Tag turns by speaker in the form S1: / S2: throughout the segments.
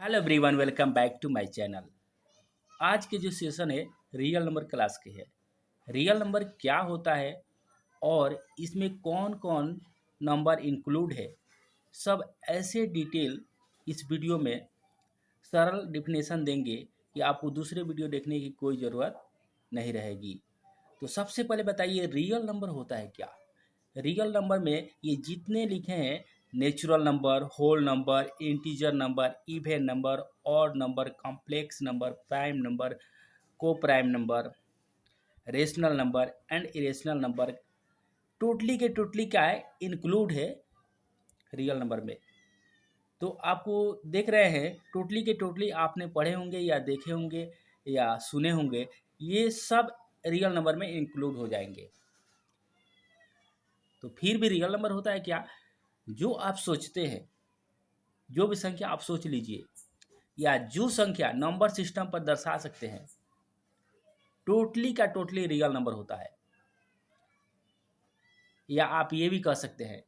S1: Hello everyone, welcome back to my channel. आज के जो सेशन है रियल नंबर क्लास के है। रियल नंबर क्या होता है और इसमें कौन कौन नंबर इंक्लूड है, सब ऐसे डिटेल इस वीडियो में सरल डिफिनेशन देंगे कि आपको दूसरे वीडियो देखने की कोई ज़रूरत नहीं रहेगी। तो सबसे पहले बताइए रियल नंबर होता है क्या। रियल नंबर में ये जितने लिखे हैं, natural number, whole number, integer number, even number, odd number, complex number, prime number, coprime number, rational number and irrational number, totally के टोटली क्या है, इंक्लूड है रियल नंबर में। तो आपको देख रहे हैं टोटली के टोटली आपने पढ़े होंगे या देखे होंगे या सुने होंगे, ये सब रियल नंबर में इंक्लूड हो जाएंगे। तो फिर भी रियल नंबर होता है क्या, जो आप सोचते हैं, जो भी संख्या आप सोच लीजिए या जो संख्या नंबर सिस्टम पर दर्शा सकते हैं, टोटली का टोटली रियल नंबर होता है। या आप ये भी कह सकते हैं,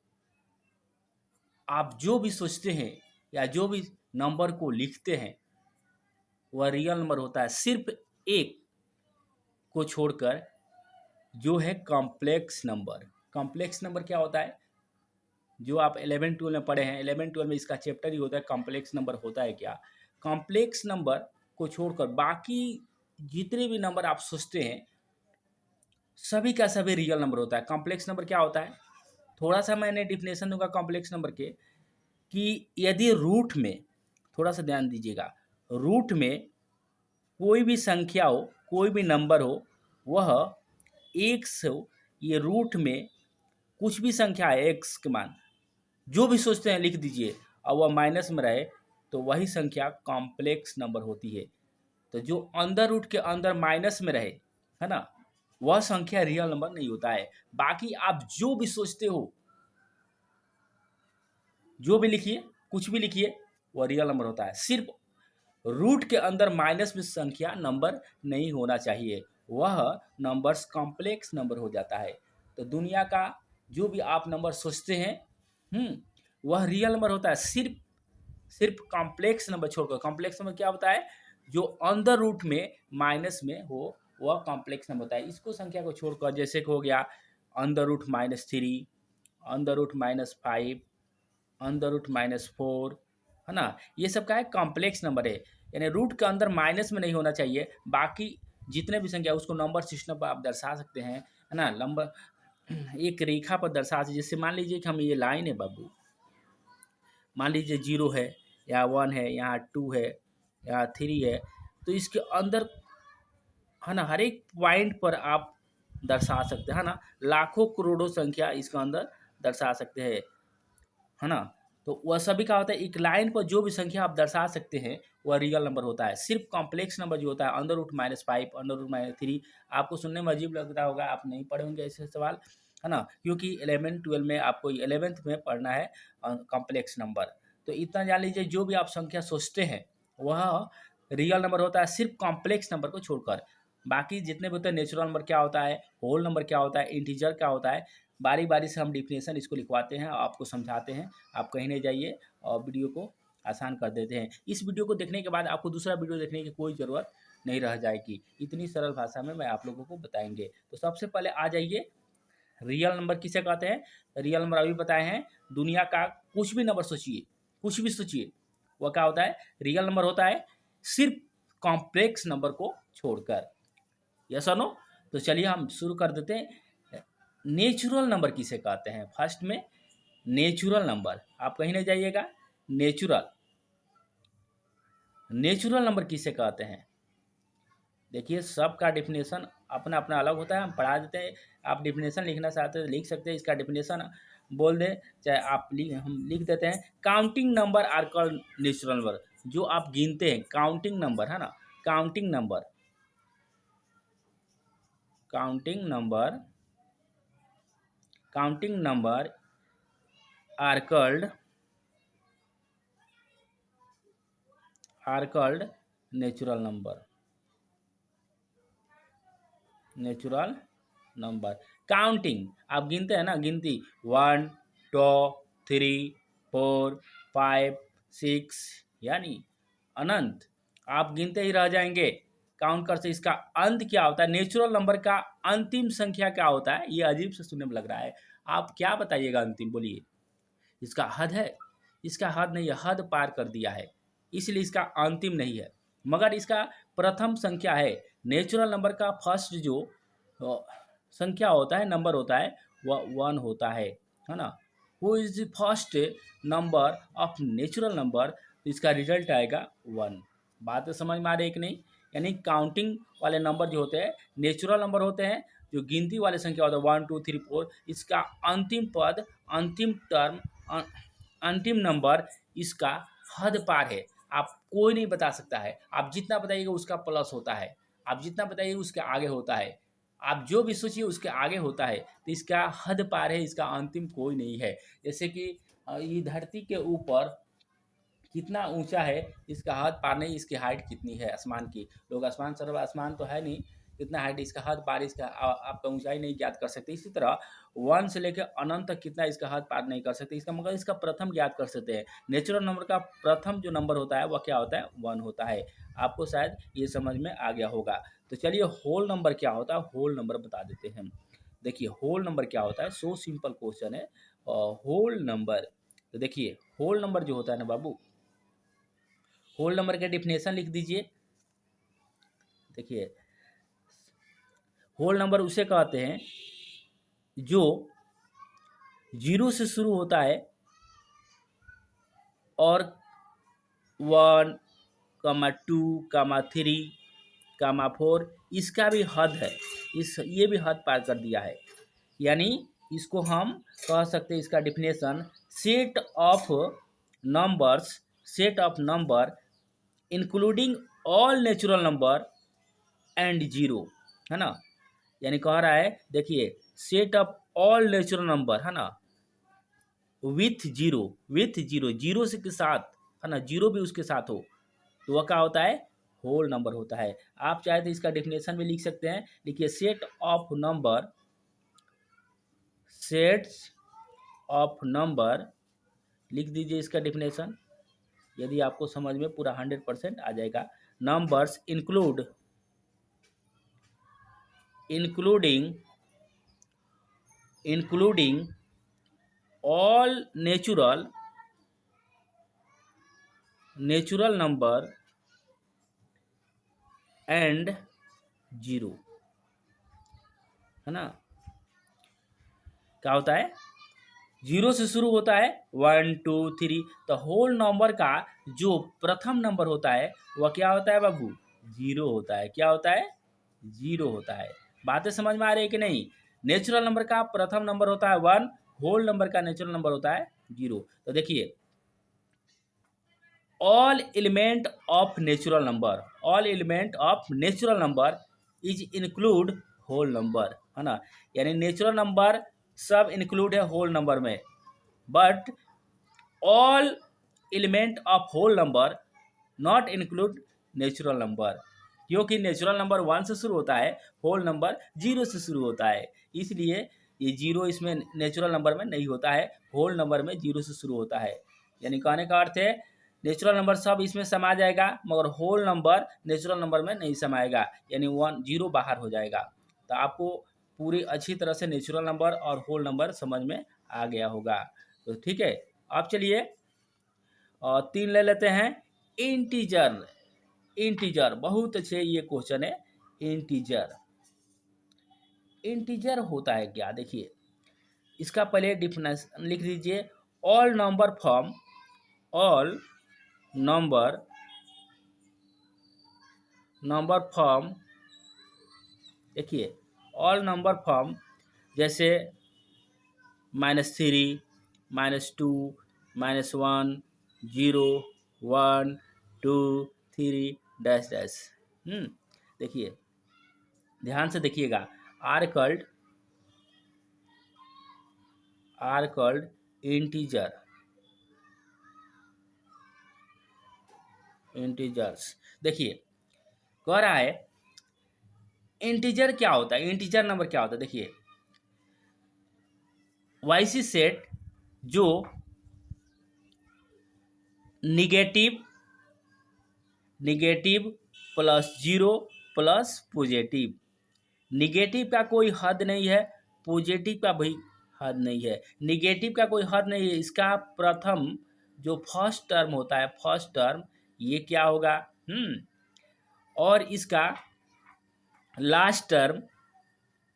S1: आप जो भी सोचते हैं या जो भी नंबर को लिखते हैं वह रियल नंबर होता है, सिर्फ एक को छोड़कर, जो है कॉम्प्लेक्स नंबर। कॉम्प्लेक्स नंबर क्या होता है, जो आप 11-12 में पढ़े हैं, 11-12 में इसका चैप्टर ही होता है कॉम्प्लेक्स नंबर होता है क्या। कॉम्प्लेक्स नंबर को छोड़कर बाकी जितने भी नंबर आप सोचते हैं सभी का सभी रियल नंबर होता है। कॉम्प्लेक्स नंबर क्या होता है, थोड़ा सा मैंने डिफिनेशन दूंगा कॉम्प्लेक्स नंबर के, कि यदि रूट में, थोड़ा सा ध्यान दीजिएगा, रूट में कोई भी संख्या हो, कोई भी नंबर हो, वह एक्स हो, ये रूट में कुछ भी संख्या है एक्स के मान, जो भी सोचते हैं लिख दीजिए, और वह माइनस में रहे तो वही संख्या कॉम्प्लेक्स नंबर होती है। तो जो अंदर रूट के अंदर माइनस में रहे, है ना, वह संख्या रियल नंबर नहीं होता है। बाकी आप जो भी सोचते हो, जो भी लिखिए, कुछ भी लिखिए, वह रियल नंबर होता है। सिर्फ रूट के अंदर माइनस में संख्या नंबर नहीं होना चाहिए, वह नंबर्स कॉम्प्लेक्स नंबर हो जाता है। तो दुनिया का जो भी आप नंबर सोचते हैं, वह रियल नंबर होता है, सिर्फ सिर्फ कॉम्प्लेक्स नंबर छोड़कर। कॉम्प्लेक्स नंबर क्या होता है, जो अंदर रूट में माइनस में हो, वह कॉम्प्लेक्स नंबर होता है। इसको संख्या को छोड़कर, जैसे कि हो गया अंदर रूट -3, अंदर रूट -5, अंदर रूट -4, है ना, ये सब का है कॉम्प्लेक्स नंबर है। यानी रूट के अंदर माइनस में नहीं होना चाहिए, बाकी जितने भी संख्या उसको नंबर सिस्टम पर आप दर्शा सकते हैं, है ना। नंबर एक रेखा पर दर्शा, जैसे मान लीजिए कि हम, ये लाइन है बाबू, मान लीजिए 0 है, यहाँ 1 है, यहाँ 2 है, यहाँ 3 है, तो इसके अंदर, है ना, हर एक पॉइंट पर आप दर्शा सकते हैं, है ना, लाखों करोड़ों संख्या इसके अंदर दर्शा सकते हैं, है ना। तो वह सभी का होता है, एक लाइन पर जो भी संख्या आप दर्शा सकते हैं वह रियल नंबर होता है। सिर्फ कॉम्प्लेक्स नंबर जो होता है, अंडर रूट -5, अंडर रूट -3, आपको सुनने में अजीब लगता होगा, आप नहीं पढ़े होंगे ऐसे सवाल, है ना, क्योंकि 11-12 में आपको 11th में पढ़ना है कॉम्प्लेक्स नंबर। तो इतना जान लीजिए, जो भी आप संख्या सोचते हैं वह रियल नंबर होता है, सिर्फ कॉम्प्लेक्स नंबर को छोड़कर। बाकी जितने भी होते हैं, नेचुरल नंबर क्या होता है, होल नंबर क्या होता है, इंटीजर क्या होता है, बारी बारी से हम डिफिनेशन इसको लिखवाते हैं, आपको समझाते हैं, आप कहीं नहीं जाइए और वीडियो को आसान कर देते हैं। इस वीडियो को देखने के बाद आपको दूसरा वीडियो देखने की कोई ज़रूरत नहीं रह जाएगी, इतनी सरल भाषा में मैं आप लोगों को बताएंगे। तो सबसे पहले आ जाइए, रियल नंबर किसे कहते हैं। रियल नंबर अभी बताए हैं, दुनिया का कुछ भी नंबर सोचिए, कुछ भी सोचिए, वह क्या होता है, रियल नंबर होता है, सिर्फ कॉम्प्लेक्स नंबर को छोड़कर। यस और नो। तो चलिए हम शुरू कर देते हैं। नेचुरल नंबर किसे कहते हैं, फर्स्ट में नेचुरल नंबर, आप कहीं नहीं जाइएगा, नेचुरल, नेचुरल नंबर किसे कहते हैं। देखिए सबका डिफिनेशन अपना अपना अलग होता है, हम पढ़ा देते हैं, आप डिफिनेशन लिखना चाहते हैं लिख सकते हैं, इसका डिफिनेशन बोल दें, चाहे आप हम लिख देते हैं, counting number are called natural number. जो आप गिनते हैं, काउंटिंग नंबर, है ना, counting number, counting number, counting number are called natural number, natural number. Counting आप गिनते हैं ना, गिनती 1 2 3 4 5 6, यानी अनंत, आप गिनते ही रह जाएंगे, काउंट करते। इसका अंत क्या होता है? नेचुरल नंबर का अंतिम संख्या क्या होता है? ये अजीब से सुनने में लग रहा है, आप क्या बताइएगा अंतिम, बोलिए। इसका हद है? इसका हद नहीं है, हद पार कर दिया है, इसलिए इसका अंतिम नहीं है। मगर इसका प्रथम संख्या है। नेचुरल नंबर का फर्स्ट जो संख्या होता है, नंबर होता है, वह 1 होता है ना। Who is the first number of natural number? तो इसका रिजल्ट आएगा 1। बात तो समझ में आ रही है कि नहीं? यानी काउंटिंग वाले नंबर जो होते हैं नेचुरल नंबर होते हैं, जो गिनती वाले संख्या होता है 1 2 3 4, इसका अंतिम पद, अंतिम टर्म, अंतिम नंबर इसका हद पार है। आप कोई नहीं बता सकता है, आप जितना बताइएगा उसका प्लस होता है, आप जितना बताइए उसके आगे होता है, आप जो भी सोचिए उसके आगे होता है। तो इसका हद पार है, इसका अंतिम कोई नहीं है। जैसे कि ये धरती के ऊपर कितना ऊंचा है, इसका हद पार नहीं, इसकी हाइट कितनी है आसमान की। लोग आसमान सर्व आसमान तो है नहीं, कितना हाइट, इसका हद पार, इसका आपका ऊंचाई नहीं ज्ञात कर सकते। इसी तरह 1 से लेकर अनंत तक कितना, इसका हद पार नहीं कर सकते। इसका मगर इसका प्रथम ज्ञात कर सकते हैं। नेचुरल नंबर का प्रथम जो नंबर होता है वह क्या होता है? 1 होता है। आपको शायद ये समझ में आ गया होगा। तो चलिए होल नंबर क्या होता है, होल नंबर बता देते हैं। देखिए होल नंबर क्या होता है, सो सिंपल क्वेश्चन है। होल नंबर, तो देखिए होल नंबर जो होता है ना बाबू, होल नंबर का डिफिनेशन लिख दीजिए। देखिए होल नंबर उसे कहते हैं जो 0 से शुरू होता है और 1, 2, 3, 4 इसका भी हद है, ये भी हद पार कर दिया है। यानी इसको हम कह सकते हैं, इसका definition set of numbers, set of number including all natural number and 0, है ना। यानी कह रहा है, देखिए set of all natural number, है ना, with zero, with zero, zero से के साथ, है ना, जीरो भी उसके साथ हो, तो वह क्या होता है? होल नंबर होता है। आप चाहे तो इसका डेफिनेशन भी लिख सकते हैं। देखिए set of number, sets of number लिख दीजिए इसका डेफिनेशन, यदि आपको समझ में पूरा 100% आ जाएगा। Numbers include, including all natural number and 0, है ना। क्या होता है? 0 से शुरू होता है, 1 2 3, तो होल नंबर का जो प्रथम नंबर होता है वह क्या होता है बाबू? 0 होता है। क्या होता है? 0 होता है। बातें समझ में आ रही है कि नहीं? नेचुरल नंबर का प्रथम नंबर होता है 1, होल नंबर का नेचुरल नंबर होता है 0। तो देखिए all element of natural number, all element of natural number is include whole number, है ना। यानी नेचुरल नंबर सब इंक्लूड है होल नंबर में, but all element of whole number not include natural number, क्योंकि नेचुरल नंबर 1 से शुरू होता है, होल नंबर 0 से शुरू होता है, इसलिए ये 0 इसमें नेचुरल नंबर में नहीं होता है, होल नंबर में 0 से शुरू होता है। यानी कहने का अर्थ है नेचुरल नंबर सब इसमें समा जाएगा, मगर होल नंबर नेचुरल नंबर में नहीं समाएगा, यानी 1 0 बाहर हो जाएगा। तो आपको पूरी अच्छी तरह से नेचुरल नंबर और होल नंबर समझ में आ गया होगा। तो ठीक है, अब चलिए 3 ले लेते हैं। इंटीजर, इंटीजर बहुत अच्छे ये क्वेश्चन है। इंटीजर, इंटीजर होता है क्या? देखिए इसका पहले डिफिनेशन लिख दीजिए। All number from, all number from, देखिए ऑल नंबर फ्रॉम जैसे -3, -2, -1, 0, 1 2 3 डैश डैश। देखिए ध्यान से देखिएगा, आर कॉल्ड इंटीजर, इंटीजर्स। देखिए कह रहा है इंटीजर क्या होता है, इंटीजर नंबर क्या होता है? देखिए वैसी सेट जो negative negative plus zero plus positive. Negative का कोई हद नहीं है, पॉजिटिव का भी हद नहीं है। निगेटिव का कोई हद नहीं है, इसका प्रथम जो फर्स्ट टर्म होता है, फर्स्ट टर्म ये क्या होगा, और इसका लास्ट टर्म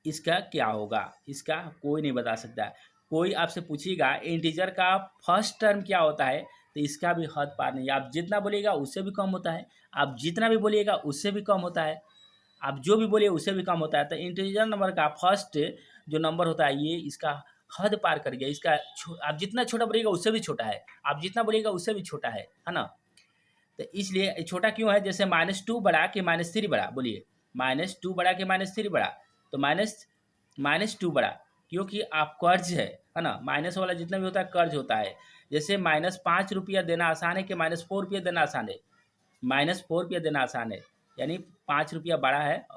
S1: इसका क्या होगा, इसका कोई नहीं बता सकता। कोई आपसे पूछेगा इंटीजर का फर्स्ट टर्म क्या होता है, तो इसका भी हद पार नहीं है। आप जितना बोलिएगा उससे भी कम होता है, आप जितना भी बोलिएगा उससे भी कम होता है, आप जो भी बोलिए उससे भी कम होता है। तो इंटीजर नंबर का फर्स्ट जो नंबर होता है ये इसका हद पार कर गया। इसका आप जितना छोटा बोलिएगा उससे भी छोटा है, आप जितना बोलिएगा उससे भी छोटा है ना। तो इसलिए छोटा क्यों है, जैसे -2 बड़ा कि -3 बड़ा, बोलिए -2 बड़ा कि -3 बड़ा, तो -2 बड़ा, क्योंकि आप कर्ज है ना, माइनस वाला जितना भी होता है कर्ज होता है। जैसे -5 रुपया देना आसान है कि -4 रुपया देना आसान है, -4 रुपया देना आसान है, यानी 5 रुपया बड़ा है,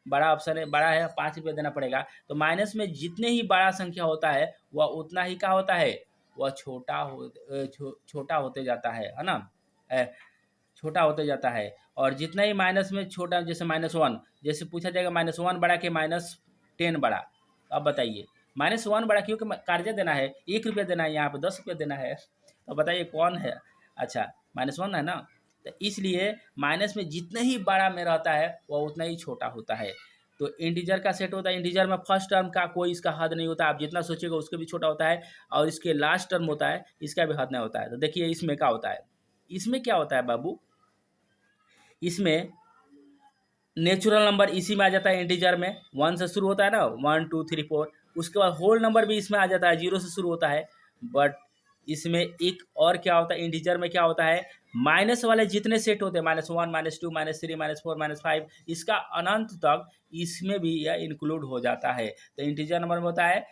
S1: बड़ा ऑप्शन है, बड़ा है, 5 रुपया देना पड़ेगा। तो माइनस में जितने ही बड़ा संख्या होता है वह उतना ही क्या होता है, वह छोटा होते जाता है ना, छोटा होते जाता है। और जितना ही माइनस में छोटा, जैसे -1, जैसे पूछा जाएगा -1 बड़ा कि -10 बड़ा, अब बताइए -1 बड़ा, क्योंकि कर्जा देना है, 1 रुपया देना है, यहाँ पे 10 रुपया देना है, तो बताइए कौन है, अच्छा -1 है ना। तो इसलिए माइनस में जितना ही बड़ा में रहता है वह उतना ही छोटा होता है। तो इंटीजर का सेट होता है, इंटीजर में फर्स्ट टर्म का कोई इसका हद नहीं होता, आप जितना सोचिएगा उसके भी छोटा होता है, और इसके लास्ट टर्म होता है इसका भी हद नहीं होता है। तो देखिए इसमें क्या होता है, इसमें क्या होता है बाबू, इसमें नेचुरल नंबर इसी में आ जाता है, इंटीजर में 1 से शुरू होता है ना, 1 2 3 4, उसके बाद होल नंबर भी इसमें आ जाता है, 0 से शुरू होता है। बट इसमें एक और क्या होता है, इंटीजर में क्या होता है, माइनस वाले जितने सेट होते हैं, -1 -2 -3 -4 -5, इसका अनंत तक इसमें भी यह इंक्लूड हो जाता है। तो इंटीजर नंबर में होता है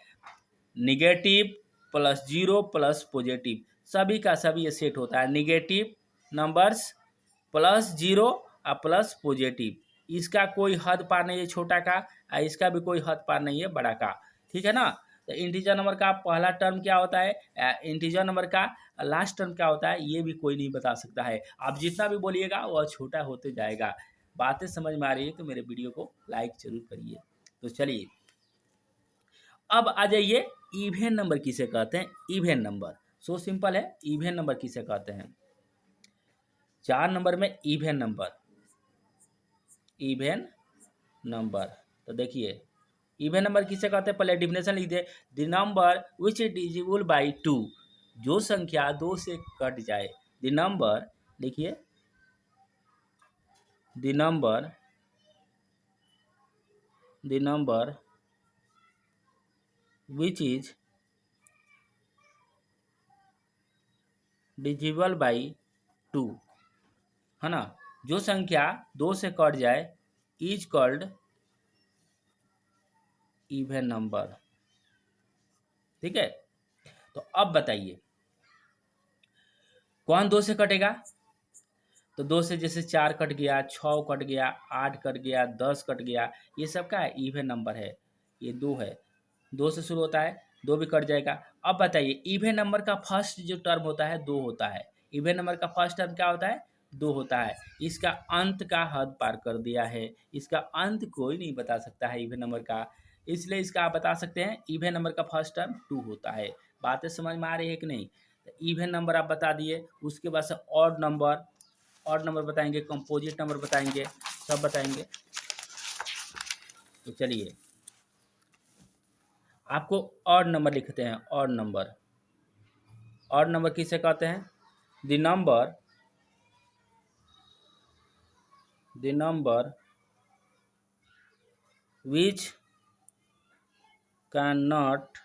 S1: negative plus zero plus positive, सभी का सभी ये सेट होता है, निगेटिव नंबर्स प्लस जीरो और प्लस पॉजिटिव, इसका कोई हद पार नहीं है छोटा का, और इसका भी कोई हद पार नहीं है बड़ा का, ठीक है ना। तो इंटीजर नंबर का पहला टर्म क्या होता है, इंटीजर नंबर का लास्ट टर्म क्या होता है, ये भी कोई नहीं बता सकता है। आप जितना भी बोलिएगा वह छोटा होते जाएगा। बातें समझ में आ रही है तो मेरे वीडियो को लाइक जरूर करिए। तो चलिए अब आ जाइए, इवेन नंबर किसे कहते हैं, इवेन नंबर सो सिंपल है, इवेन नंबर किसे कहते हैं। 4 नंबर में इवेन नंबर, इवेन नंबर, तो देखिए इवेन नंबर किसे कहते हैं, पहले डिफिनेशन लिख दे, the number which is divisible by 2, जो संख्या 2 से कट जाए, द नंबर, देखिए the number which is divisible by 2, है ना, जो संख्या 2 से कट जाए इज कॉल्ड इवेन नंबर, ठीक है। तो अब बताइए कौन 2 से कटेगा, तो 2 से जैसे 4 कट गया, 6 कट गया, 8 कट गया, 10 कट गया, ये सब का इवेन नंबर है, ये 2 है, 2 से शुरू होता है, 2 भी कट जाएगा। अब बताइए इवेन नंबर का फर्स्ट जो टर्म होता है 2 होता है, इवेन नंबर का फर्स्ट टर्म क्या होता है, 2 होता है, इसका अंत का हद पार कर दिया है, इसका अंत कोई नहीं बता सकता है इवेन नंबर का, इसलिए इसका आप बता सकते हैं इवेन नंबर का फर्स्ट टर्म 2 होता है। बातें समझ में आ रही है कि नहीं, इवेन नंबर आप बता दिए, उसके बाद से ऑड नंबर बताएंगे, कंपोजिट नंबर बताएंगे, सब बताएंगे। तो चलिए आपको ऑड नंबर लिखते हैं, ऑड नंबर, ऑड नंबर किसे कहते हैं, the number which can not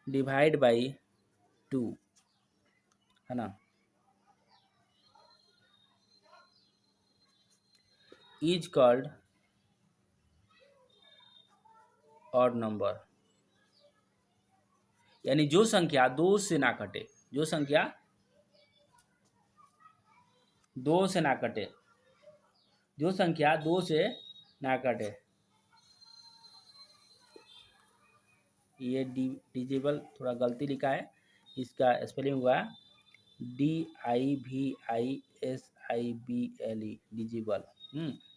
S1: divide by 2, है ना, इज कॉल्ड ऑड नंबर, यानी जो संख्या 2 से ना कटे, जो संख्या 2 से ना कटे, जो संख्या 2 से ना कटे, ये डिजिबल थोड़ा गलती लिखा है, इसका स्पेलिंग हुआ DIVISIBLE डिजिबल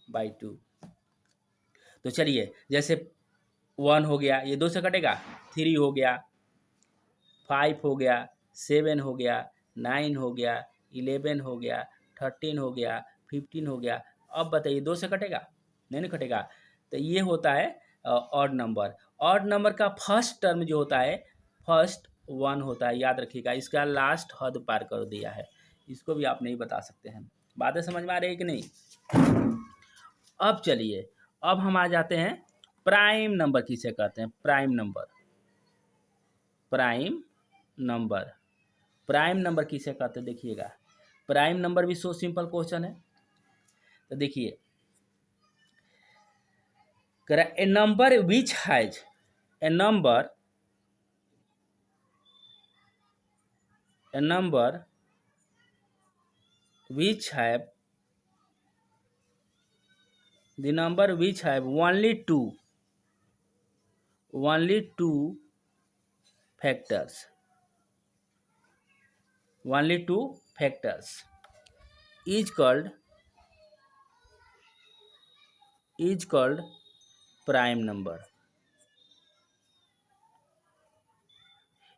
S1: बाई 2। तो चलिए, जैसे 1 हो गया, ये 2 से कटेगा, 3 हो गया, 5 हो गया, 7 हो गया, 9 हो गया, 11 हो गया, 13 हो गया, 15 हो गया। अब बताइए 2 से कटेगा? नहीं कटेगा। तो ये होता है ऑड नंबर। ऑड नंबर का फर्स्ट टर्म जो होता है, फर्स्ट 1 होता है, याद रखिएगा। इसका लास्ट हद पार कर दिया है, इसको भी आप नहीं बता सकते हैं। बातें समझ में आ रही है कि नहीं? अब चलिए, अब हम आ जाते हैं प्राइम नंबर किसे कहते हैं। Prime number, prime number, prime number किसे कहते हैं देखिएगा। प्राइम नंबर भी सो सिंपल क्वेश्चन है। तो देखिए, a number which has a number which have the number which have only two factors, is called prime number.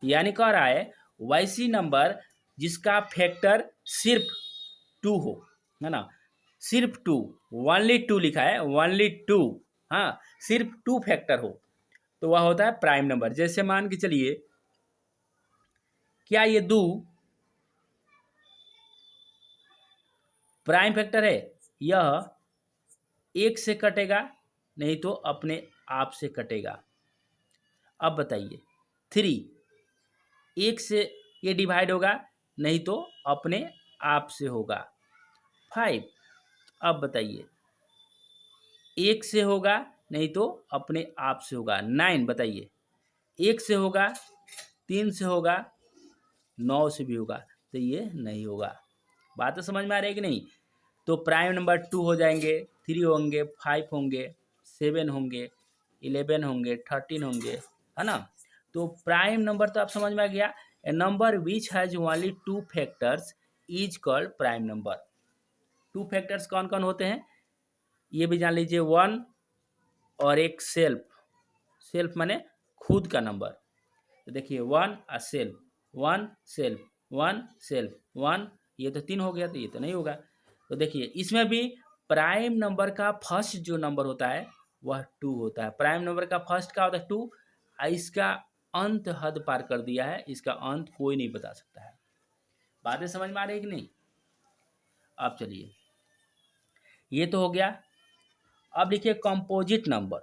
S1: यानी कह रहा है वैसी नंबर जिसका फैक्टर सिर्फ 2 हो, है ना, सिर्फ 2, ओनली 2 लिखा है, ओनली 2, हाँ, सिर्फ 2 फैक्टर हो, तो वह होता है प्राइम नंबर। जैसे मान के चलिए, क्या ये 2 प्राइम फैक्टर है? यह 1 से कटेगा, नहीं तो अपने आप से कटेगा। अब बताइए, 3 1 से ये डिवाइड होगा, नहीं तो अपने आप से होगा। 5 अब बताइए, 1 से होगा, नहीं तो अपने आप से होगा। 9 बताइए, 1 से होगा, 3 से होगा, 9 से भी होगा, तो ये नहीं होगा। बात तो समझ में आ रही है कि नहीं? तो प्राइम नंबर 2 हो जाएंगे, 3 होंगे, 5 होंगे, 7 होंगे, 11 होंगे, 13 होंगे, है ना। तो प्राइम नंबर तो आप समझ में आ गया। A number which has only 2 factors is called prime number. 2 factors कौन कौन होते हैं ये भी जान लीजिए। 1 और एक सेल्फ माने खुद का नंबर। तो देखिए 1 और सेल्फ, 1 सेल्फ, 1 सेल्फ, 1, ये तो 3 हो गया, तो ये तो नहीं होगा। तो देखिए, इसमें भी प्राइम नंबर का फर्स्ट जो नंबर होता है वह 2 होता है। प्राइम नंबर का फर्स्ट का होता है 2, इसका अंत हद पार कर दिया है, इसका अंत कोई नहीं बता सकता है। बातें समझ में आ रही है कि नहीं? अब चलिए, ये तो हो गया। अब लिखिए कंपोजिट नंबर।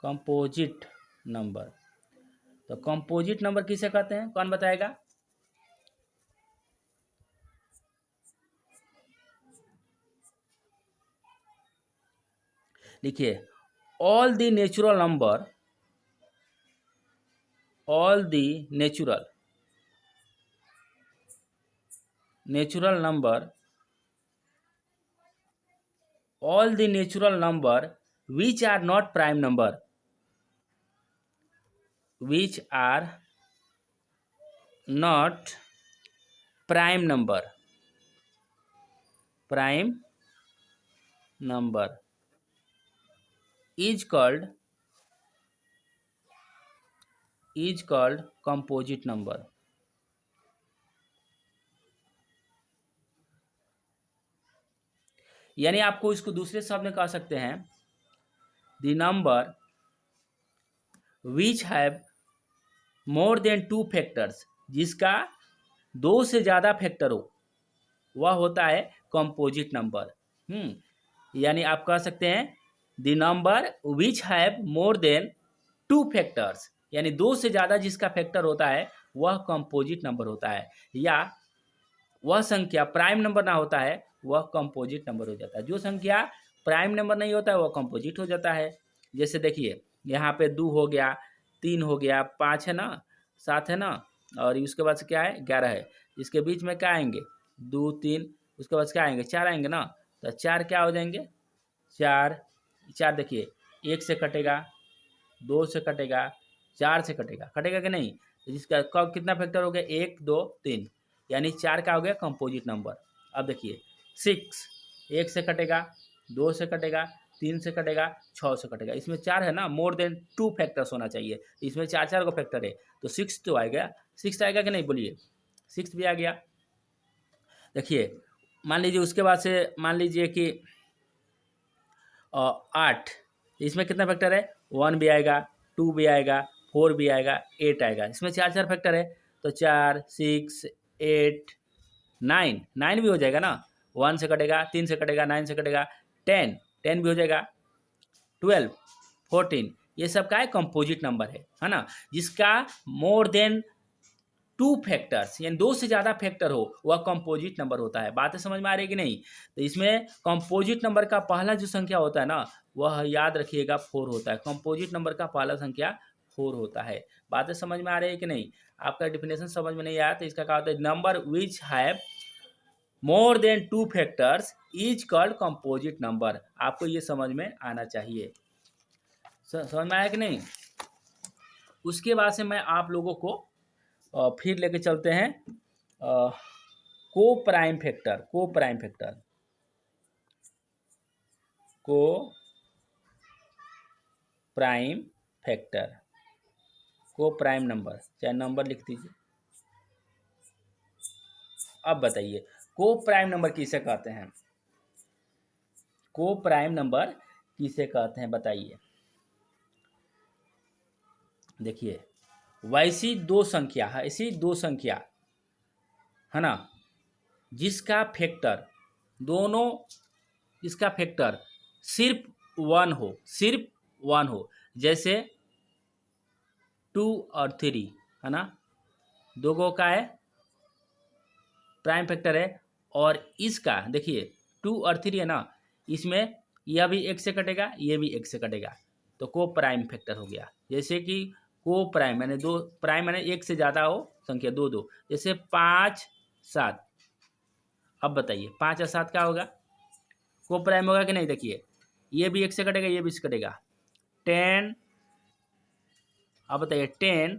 S1: कंपोजिट नंबर, तो कंपोजिट नंबर किसे कहते हैं, कौन बताएगा? लिखिए, all the natural number, all the natural number, all the natural number which are not prime number, which are not prime number, is called composite number। यानी आपको इसको दूसरे शब्द में कह सकते हैं, the number which have more than 2 factors, जिसका 2 से ज़्यादा फैक्टर हो, वह होता है कंपोजिट नंबर। यानी आप कह सकते हैं the number which have more than 2 factors, यानी 2 से ज़्यादा जिसका फैक्टर होता है वह कंपोजिट नंबर होता है, या वह संख्या प्राइम नंबर ना होता है वह कंपोजिट नंबर हो जाता है। जो संख्या प्राइम नंबर नहीं होता है वह कंपोजिट हो जाता है। जैसे देखिए, यहाँ पे 2 हो गया, 3 हो गया, 5 है ना, 7 है ना, और उसके बाद से क्या है, 11 है। इसके बीच में क्या आएंगे, 2 3, उसके बाद क्या आएंगे, 4 आएंगे ना। तो 4 क्या हो जाएंगे, 4 देखिए, 1 से कटेगा, 2 से कटेगा, 4 से कटेगा, कटेगा कि नहीं? तो जिसका कब कितना फैक्टर हो गया? 1 2 3, यानी 4 का हो गया कंपोजिट नंबर। अब देखिए 6 1 से कटेगा, 2 से कटेगा, 3 से कटेगा, 6 से कटेगा। इसमें 4 है ना, मोर देन 2 फैक्टर्स होना चाहिए। इसमें 4 को फैक्टर है, तो 6 तो आएगा, 6 आएगा कि नहीं बोलिए? 6 भी आ गया। देखिए मान लीजिए उसके बाद से मान लीजिए कि 8, इसमें कितना फैक्टर है? 1 भी आएगा, 2 भी आएगा, 4 भी आएगा, 8 आएगा। इसमें 4 फैक्टर है, तो 4 6 8 9, 9 भी हो जाएगा ना। 1 से कटेगा, 3 से कटेगा, 9 से कटेगा, 10 भी हो जाएगा, 12 14, ये सब का है कंपोजिट नंबर है ना। जिसका मोर देन 2 फैक्टर्स यानी 2 से ज़्यादा फैक्टर हो वह कंपोजिट नंबर होता है। बातें समझ में आ रही है कि नहीं? तो इसमें कंपोजिट नंबर का पहला जो संख्या होता है ना, वह याद रखिएगा 4 होता है। कंपोजिट नंबर का पहला संख्या 4 होता है। बातें समझ में आ रही है कि नहीं? आपका डिफिनेशन समझ में नहीं आया तो इसका क्या होता है? Number which have more than 2 factors is called composite number. आपको ये समझ में आना चाहिए। समझ में आया कि नहीं? उसके बाद से मैं आप लोगों को फिर लेके चलते हैं को प्राइम फैक्टर। को प्राइम फैक्टर, को प्राइम नंबर, चाहे नंबर लिख दीजिए। अब बताइए को प्राइम नंबर किसे कहते हैं? को प्राइम नंबर किसे कहते हैं बताइए। देखिए वैसी दो संख्या है, ऐसी दो संख्या है ना, जिसका फैक्टर दोनों, इसका फैक्टर सिर्फ 1 हो, सिर्फ 1 हो। जैसे 2 और 3 है ना, दो गो का है प्राइम फैक्टर है। और इसका देखिए 2 और 3 है ना, इसमें यह भी 1 से कटेगा, ये भी 1 से कटेगा, तो को प्राइम फैक्टर हो गया। जैसे कि को प्राइम यानी 2 प्राइम यानी 1 से ज़्यादा हो संख्या, 2 2, जैसे 5 7। अब बताइए 5 और 7 क्या होगा? को प्राइम होगा कि नहीं? देखिए ये भी 1 से कटेगा, ये भी 1 से कटेगा, 10। अब बताइए 10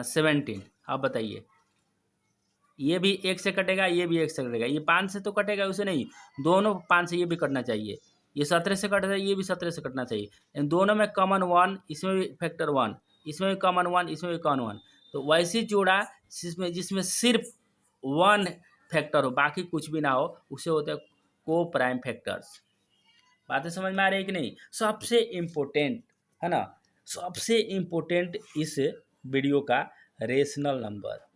S1: 17। अब बताइए ये भी 1 से कटेगा, ये भी 1 से कटेगा, ये 5 से तो कटेगा, उसे नहीं, दोनों 5 से ये भी कटना चाहिए, ये 17 से कट रहा है, ये भी 17 से कटना चाहिए। इन दोनों में कॉमन 1, इसमें भी फैक्टर 1, इसमें भी कॉमन 1, इसमें भी कॉमन 1। तो वैसी जोड़ा जिसमें सिर्फ 1 फैक्टर हो, बाकी कुछ भी ना हो, उसे होते हैं को प्राइम फैक्टर्स। बातें समझ में आ रही है कि नहीं? सबसे इम्पोर्टेंट है ना, सबसे इम्पोर्टेंट इस वीडियो का रेशनल नंबर,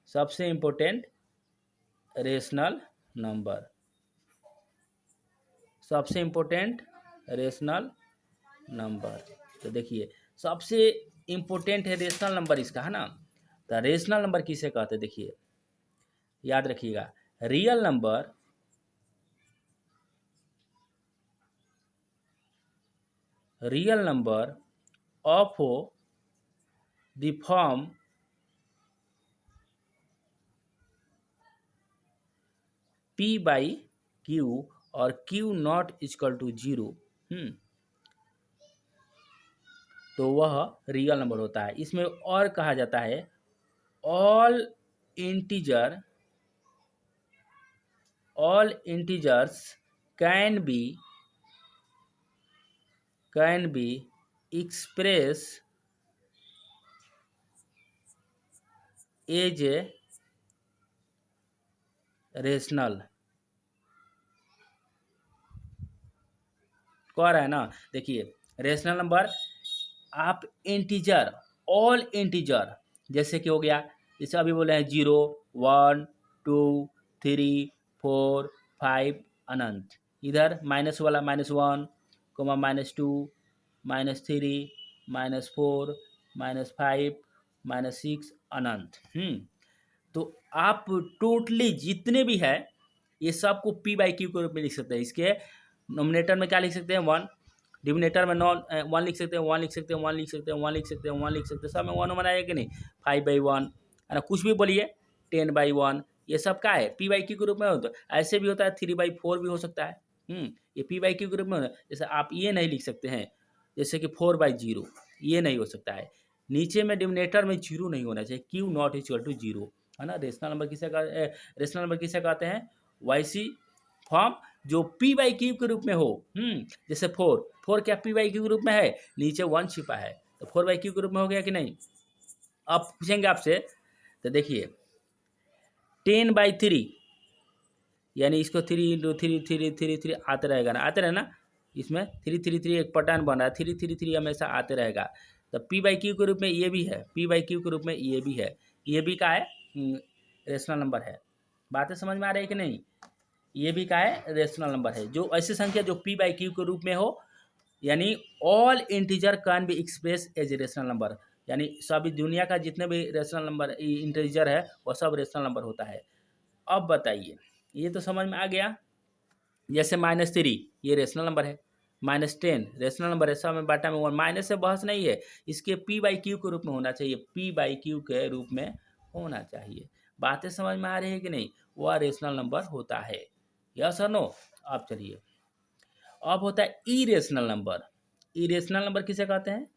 S1: सबसे इम्पोर्टेंट रेशनल नंबर, सबसे इम्पोर्टेंट रेशनल नंबर। तो देखिए सबसे इम्पोर्टेंट है रेशनल नंबर इसका, है ना। तो रेशनल नंबर किसे कहते हैं? देखिए याद रखिएगा, real number of the form P/Q और Q नॉट इक्वल टू 0, तो वह रियल नंबर होता है। इसमें और कहा जाता है all integers can be express as a rational. कह रहा है ना, देखिए रेशनल नंबर आप इंटीजर, ऑल इंटीजर, जैसे कि हो गया, जैसे अभी बोले हैं 0 1 2 3 4 5 अनंत, इधर माइनस वाला -1 -2 -3 -4 -5 -6 अनंत। तो आप टोटली जितने भी है ये सबको P/Q के रूप में लिख सकते हैं। इसके नोमिनेटर में क्या लिख सकते हैं? 1, डिनोमिनेटर में 1 लिख सकते हैं, 1 लिख सकते हैं, 1 लिख सकते हैं, 1 लिख सकते हैं, 1 लिख सकते हैं, सब में 1 बनाएगा कि नहीं? 5/1 है ना, कुछ भी बोलिए, 10/1, ये सब का है P/Q के रूप में होता है। ऐसे भी होता है 3/4 भी हो सकता है। ये पी बाई क्यू के रूप में जैसे आप ये नहीं लिख सकते हैं, जैसे कि 4/0, ये नहीं हो सकता है। नीचे में डिनोमिनेटर में जीरो नहीं होना चाहिए, Q not equal to zero, है ना। रेशनल नंबर किसे कहते हैं? वैसी फॉर्म जो पी बाई क्यू के रूप में हो। जैसे 4 क्या पी बाई क्यू के रूप में है? नीचे 1 छिपा है, तो 4/क्यू के रूप में हो गया कि नहीं। अब पूछेंगे आपसे, तो देखिए 10/3, यानी इसको 3 आते रहेगा ना, आते रहे ना, इसमें 3 एक पैटर्न बन रहा है, 3 हमेशा आते रहेगा। तो पी बाई क्यू के रूप में ये भी है, पी बाई क्यू के रूप में ये भी है, ये भी का है रेशनल नंबर है। बातें समझ में आ रही है कि नहीं? ये भी का है रेशनल नंबर है, जो ऐसी संख्या जो पी बाई क्यू के रूप में हो, यानी all integer can be express as a rational number, यानी सभी दुनिया का जितने भी रेशनल नंबर इंटीजर है वो सब रेशनल नंबर होता है। अब बताइए, ये तो समझ में आ गया। जैसे -3 ये रेशनल नंबर है, -10 रेशनल नंबर है, सब में बाटा में 1, माइनस से बहस नहीं है, इसके पी बाई क्यू के रूप में होना चाहिए, पी बाई क्यू के रूप में होना चाहिए। बातें समझ में आ रही है कि नहीं? वह रेशनल नंबर होता है, यस और नो। अब चलिए, अब होता है इरेशनल नंबर। इरेशनल नंबर किसे कहते हैं?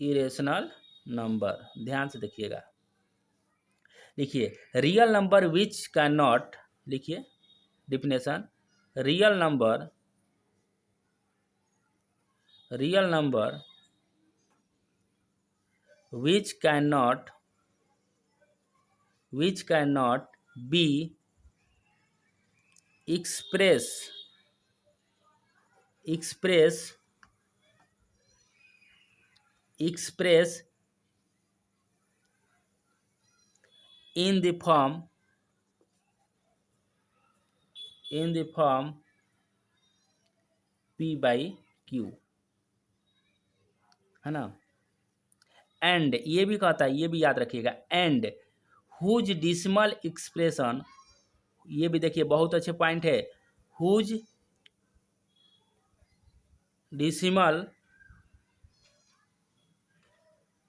S1: इरेशनल नंबर, ध्यान से देखिएगा। लिखिए, real number which cannot, लिखिए definition, real number which cannot be expressed in the form P by Q, है ना। एंड ये भी कहता है, ये भी याद रखिएगा, एंड हुज डिसिमल एक्सप्रेशन, ये भी देखिए बहुत अच्छे पॉइंट है, whose decimal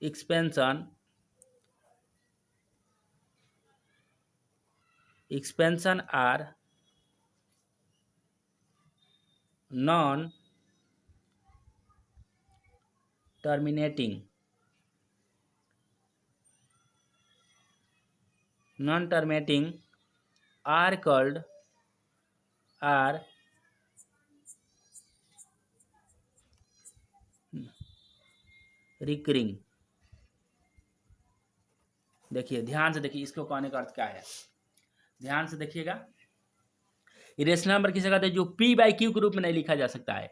S1: expansion are non terminating are called recurring। देखिए ध्यान से देखिए, इसको कहने का अर्थ क्या है, ध्यान से देखिएगा। इरेशनल नंबर किसे कहते हैं? जो पी बाई क्यू के रूप में नहीं लिखा जा सकता है,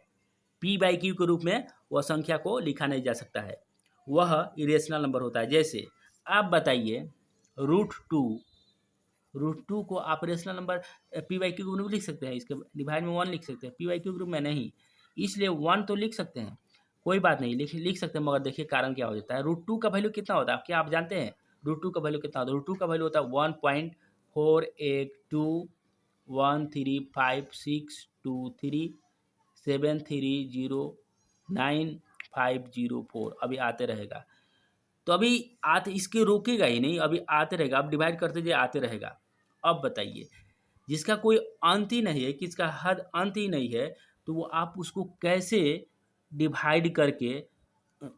S1: पी बाई क्यू के रूप में वह संख्या को लिखा नहीं जा सकता है, वह इरेशनल नंबर होता है। जैसे आप बताइए √2 को आप rational number P by Q group में लिख सकते हैं, इसके डिवाइड में 1 लिख सकते हैं, पी बाई क्यू ग्रुप में नहीं, इसलिए 1 तो लिख सकते हैं, कोई बात नहीं, लिख सकते हैं, मगर देखिए कारण क्या हो जाता है। √2 का वैल्यू कितना होता है, क्या आप जानते हैं? √2 का वैल्यू कितना होता है? √2 का वैल्यू होता है 1.48213562373095504, अभी आते रहेगा। तो अभी आते, इसके रोकेगा ही नहीं, अभी आते रहेगा, अब डिवाइड करते जाइए आते रहेगा। अब बताइए, जिसका कोई अंत ही नहीं है, किसका हद अंत ही नहीं है, तो वो आप उसको कैसे डिवाइड करके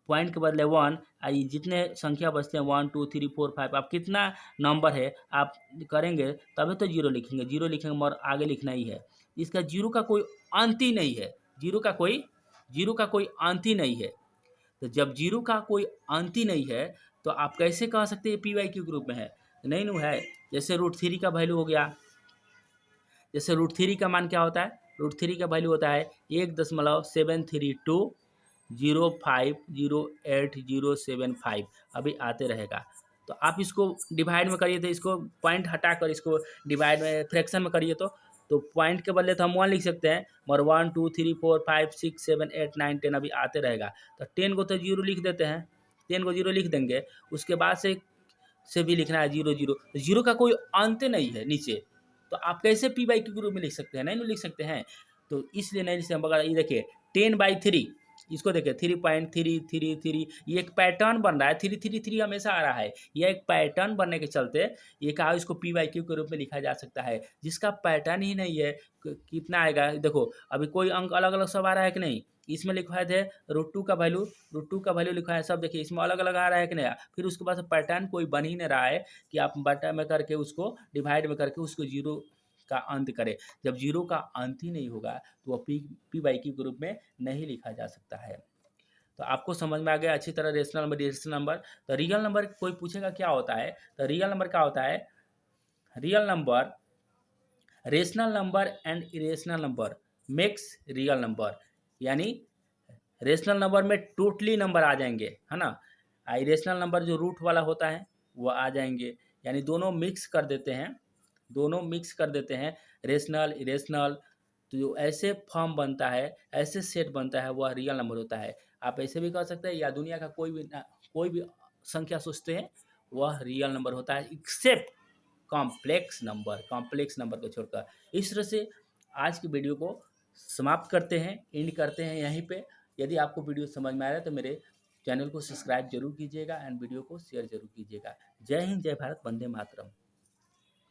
S1: पॉइंट के बदले 1, आई जितने संख्या बचते हैं 1 2 3 4 5, आप कितना नंबर है आप करेंगे तभी तो जीरो लिखेंगे, जीरो लिखेंगे मगर आगे लिखना ही है। इसका जीरो का कोई अंत ही नहीं है, जीरो का कोई अंत ही नहीं है। तो जब जीरो का कोई अंत ही नहीं है तो आप कैसे कह सकते हैं पी वाई क्यू ग्रुप में है? नहीं नो है। जैसे √3 का वैल्यू हो गया, जैसे √3 का मान क्या होता है? √3 का वैल्यू होता है 1.732050807 अभी आते रहेगा। तो आप इसको डिवाइड में करिए तो इसको पॉइंट हटाकर इसको डिवाइड में फ्रैक्शन में करिए तो पॉइंट के बदले तो हम 1 लिख सकते हैं, मगर 1 2 3 4 5 6 7 8 9 10 अभी आते रहेगा। तो 10 को तो जीरो लिख देते हैं, 10 को जीरो लिख देंगे, उसके बाद से भी लिखना है 0 0, तो जीरो का कोई अंत नहीं है नीचे, तो आप कैसे पी बाई क्यू ग्रुप में लिख सकते हैं? नहीं लिख सकते हैं, तो इसलिए नहीं लिख सकते। मगर ये देखिए 10/3 इसको देखिए 3.333, ये एक पैटर्न बन रहा है, 333 हमेशा आ रहा है। यह एक पैटर्न बनने के चलते ये कहा इसको पी बाई क्यू के रूप में लिखा जा सकता है। जिसका पैटर्न ही नहीं है कितना आएगा, देखो अभी कोई अंक अलग अलग सब आ रहा है कि नहीं, इसमें लिखवाए थे √2 का वैल्यू, √2 का वैल्यू लिखा है सब, देखिए इसमें अलग अलग आ रहा है कि नहीं। फिर उसके बाद पैटर्न कोई बन ही नहीं रहा है कि आप बटा में करके उसको डिवाइड में करके उसको जीरो का अंत करें। जब जीरो का अंत ही नहीं होगा तो वह पी बाई क्यू के रूप में नहीं लिखा जा सकता है। तो आपको समझ में आ गया अच्छी तरह रेशनल नंबर, इरेशनल नंबर। तो रियल नंबर कोई पूछेगा क्या होता है, तो रियल नंबर क्या होता है, real number, rational number and irrational number makes real number. यानी रेशनल नंबर में टोटली नंबर आ जाएंगे, है ना। इरेशनल नंबर जो रूट वाला होता है वो आ जाएंगे, यानी दोनों मिक्स कर देते हैं, दोनों मिक्स कर देते हैं, रेशनल इरेशनल। तो जो ऐसे फॉर्म बनता है, ऐसे सेट बनता है, वह रियल नंबर होता है। आप ऐसे भी कर सकते हैं, या दुनिया का कोई भी संख्या सोचते हैं वह रियल नंबर होता है, एक्सेप्ट कॉम्प्लेक्स नंबर को छोड़कर। इस तरह से आज की वीडियो को समाप्त करते हैं, एंड करते हैं यहीं पे। यदि आपको वीडियो समझ में आ रहा है तो मेरे चैनल को सब्सक्राइब जरूर कीजिएगा एंड वीडियो को शेयर जरूर कीजिएगा। जय हिंद, जय भारत, वंदे मातरम।